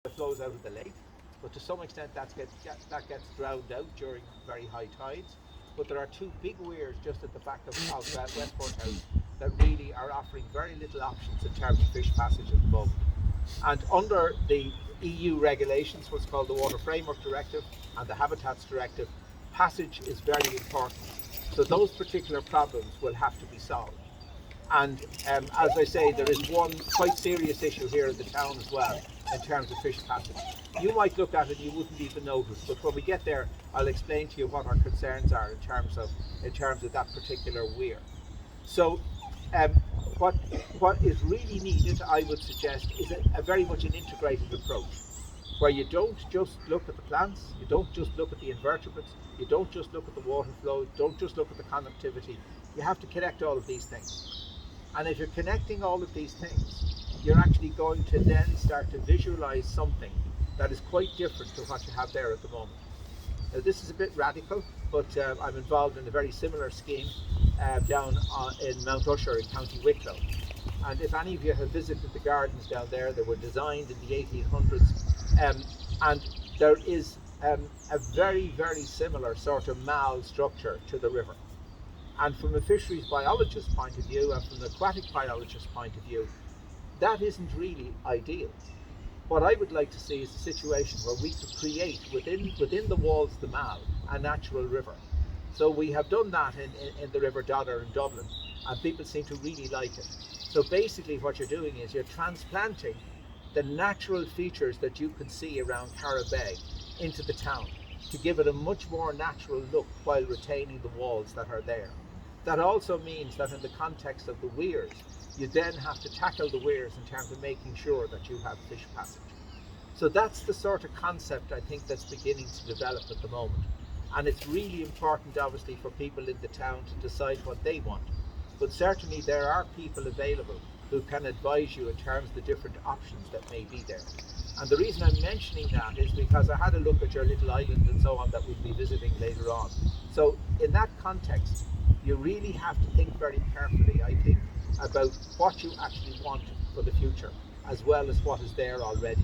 that flows out of the lake, but to some extent that gets drowned out during very high tides. But there are two big weirs just at the back of Westport House that really are offering very little options in terms of fish passage at the moment. And under the EU regulations, what's called the Water Framework Directive and the Habitats Directive, passage is very important. So those particular problems will have to be solved. And as I say, there is one quite serious issue here in the town as well in terms of fish passage. You might look at it and you wouldn't even notice, but when we get there, I'll explain to you what our concerns are in terms of that particular weir. So, um, what is really needed, I would suggest, is a very much an integrated approach, where you don't just look at the plants, you don't just look at the invertebrates, you don't just look at the water flow, don't just look at the connectivity. You have to connect all of these things. And if you're connecting all of these things, you're actually going to then start to visualize something that is quite different to what you have there at the moment. Now, this is a bit radical, but I'm involved in a very similar scheme down in Mount Usher in County Wicklow. And if any of you have visited the gardens down there, they were designed in the 1800s, and there is a very, very similar sort of mal structure to the river. And from a fisheries biologist's point of view and from an aquatic biologist's point of view, that isn't really ideal. What I would like to see is a situation where we could create within the walls of the Mal a natural river. So we have done that in the River Dodder in Dublin, and people seem to really like it. So basically what you're doing is you're transplanting the natural features that you can see around Carrowbeg into the town to give it a much more natural look while retaining the walls that are there. That also means that in the context of the weirs, you then have to tackle the weirs in terms of making sure that you have fish passage. So that's the sort of concept I think that's beginning to develop at the moment. And it's really important, obviously, for people in the town to decide what they want. But certainly there are people available who can advise you in terms of the different options that may be there. And the reason I'm mentioning that is because I had a look at your little island and so on that we'll be visiting later on. So in that context, you really have to think very carefully, I think, about what you actually want for the future, as well as what is there already.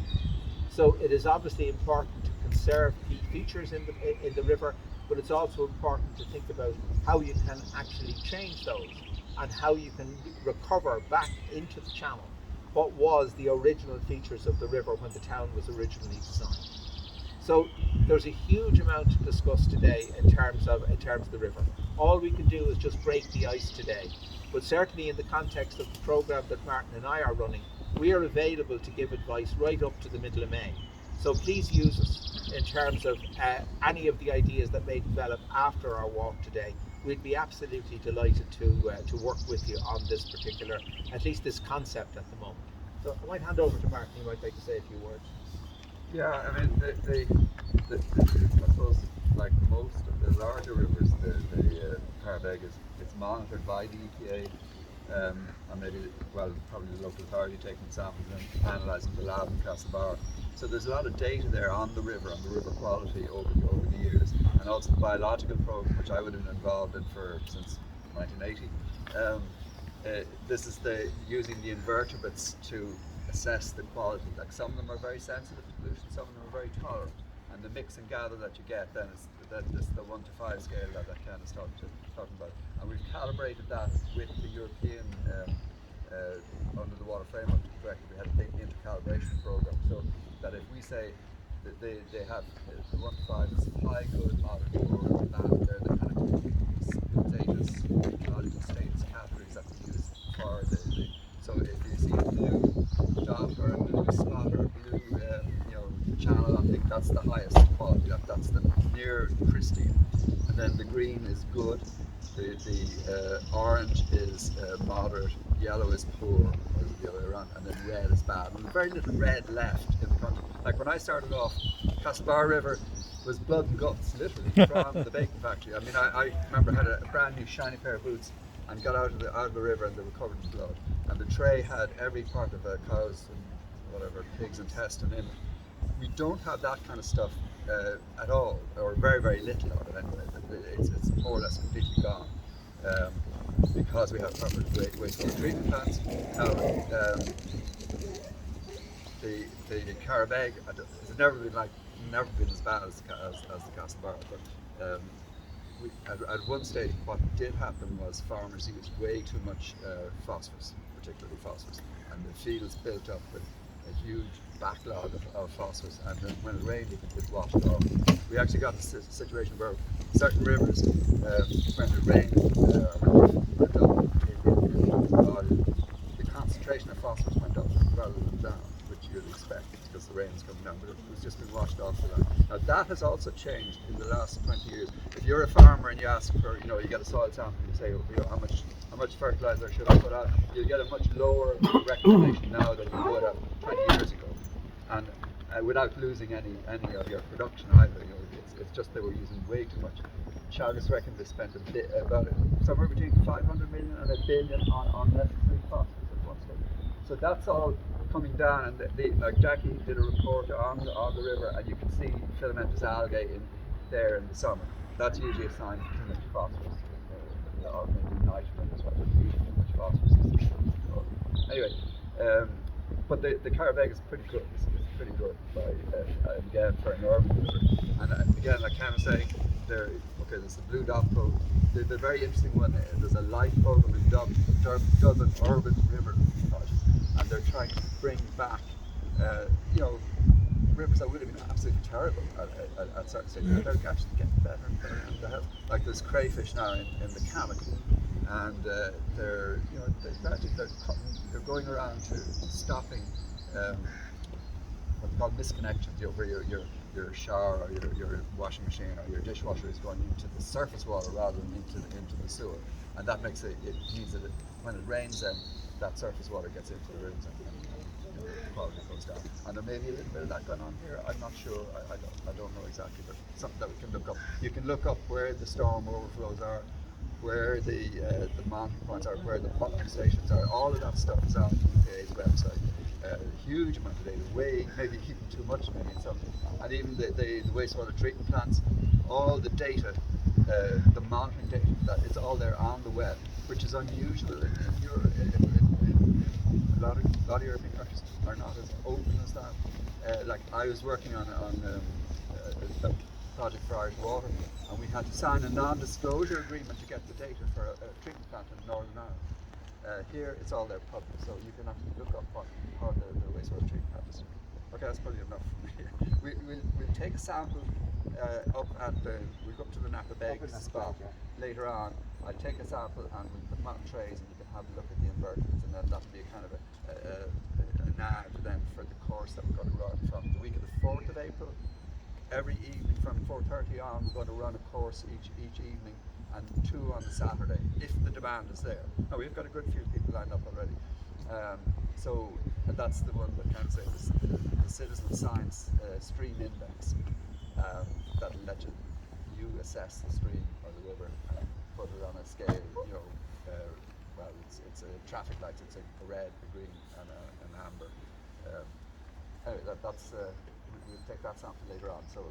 So it is obviously important to conserve key features in the river, but it's also important to think about how you can actually change those and how you can recover back into the channel what was the original features of the river when the town was originally designed. So there's a huge amount to discuss today in terms of the river. All we can do is just break the ice today. But certainly in the context of the programme that Martin and I are running, we are available to give advice right up to the middle of May. So please use us in terms of any of the ideas that may develop after our walk today. We'd be absolutely delighted to work with you on this particular, at least this concept at the moment. So I might hand over to Martin, he might like to say a few words. Yeah, I mean, I suppose, like most of the larger rivers, the Carrowbeg is monitored by the EPA, and maybe, well, probably the local authority taking samples and analysing the lab in Castlebar. So there's a lot of data there on the river quality over the years, and also the biological program, which I would have been involved in since 1980. This is using the invertebrates to assess the quality. Like, some of them are very sensitive to pollution, some of them are very tolerant, and the mix and gather that you get then is the 1 to 5 scale that Ken is talking about. And we've calibrated that with the European under the Water Framework Directive. We had a big intercalibration program, so that if we say that they have the 1 to 5 is high, good, moderate, poor, and that they're the kind of status, ecological status categories that we use for the. So if you see a blue dot or a blue spot or a blue channel, I think that's the highest quality. That's the near pristine. And then the green is good. The orange is moderate. Yellow is poor, or the other way around, and then red is bad. And very little red left in the country. Like when I started off, Castlebar River was blood and guts, literally, from the bacon factory. I mean, I remember I had a brand new shiny pair of boots and got out of the river and they were covered in blood. And the tray had every part of a cow's and whatever, pig's intestine in it. We don't have that kind of stuff at all, or very, very little of it anyway. It's more or less completely gone. Because we have proper wastewater treatment plants. Now, the Carrowbeg has never been as bad as the Castlebar, but at one stage what did happen was farmers used way too much phosphorus, particularly phosphorus, and the fields built up with a huge backlog of phosphorus, and then when it rained it washed off. We actually got a situation where certain rivers, when it rained, went up, the concentration of phosphorus went up rather than down, which you'd expect because the rain is coming down, but it was just been washed off for that. Now that has also changed in the last 20 years. If you're a farmer and you ask for, you get a soil sample and you say, how much fertilizer should I put out, you get a much lower recommendation now than you would have 20 years ago, and without losing any of your production either. It's just they were using way too much. Chagas reckon they spent about somewhere between 500 million and $1 billion on necessary phosphorus at one stage. So that's all coming down, and like Jackie did a report on the river, and you can see filamentous algae in there in the summer. That's usually a sign of too much phosphorus, or maybe nitrogen as well, but usually too much phosphorus. Anyway, but the Carrowbeg is pretty good. It's pretty good again for an urban river. And again, like Ken was saying, there's the Blue Dot program. The very interesting one. There's a life program in Dublin Urban River Project, and they're trying to bring back, rivers that would have been absolutely terrible at certain stages. They're actually getting better and better in the health. Like there's crayfish now in the Camet, and they're going around to stopping what they call misconnections, where your shower or your washing machine or your dishwasher is going into the surface water rather than into the sewer, and that means that when it rains, then that surface water gets into the rooms and the quality goes down. And there may be a little bit of that going on here. I'm not sure. I don't know exactly, but something that we can look up. You can look up where the storm overflows are, where the mounting points are, where the pumping stations are. All of that stuff is on EPA's website. Huge amount of data, maybe even too much maybe in some, and even the wastewater treatment plants, all the data, the monitoring data, that it's all there on the web, which is unusual in Europe. A lot of European countries are not as open as that. Like I was working on a project for Irish Water, and we had to sign a non-disclosure agreement to get the data for a treatment plant in Northern Ireland. Here it's all there public, so you can actually look up how the wastewater treatment plant is doing. Okay, that's probably enough for me. We'll take a sample we'll go up to the Carrowbeg spot later on. I'll take a sample and we'll put them on trays, and you can have a look at the invertebrates, and then that'll be a kind of an ad then for the course that we're going to run from the week of the 4th of April. Every evening from 4:30 on, we're going to run a course each evening, and 2 on the Saturday, if the demand is there. Now, we've got a good few people lined up already. And that's the one that can say the Citizen Science Stream Index. That'll let you assess the stream or the river and put it on a scale, well, it's a traffic lights, it's a red, a green, and an amber. Anyway, we'll take that sample later on. So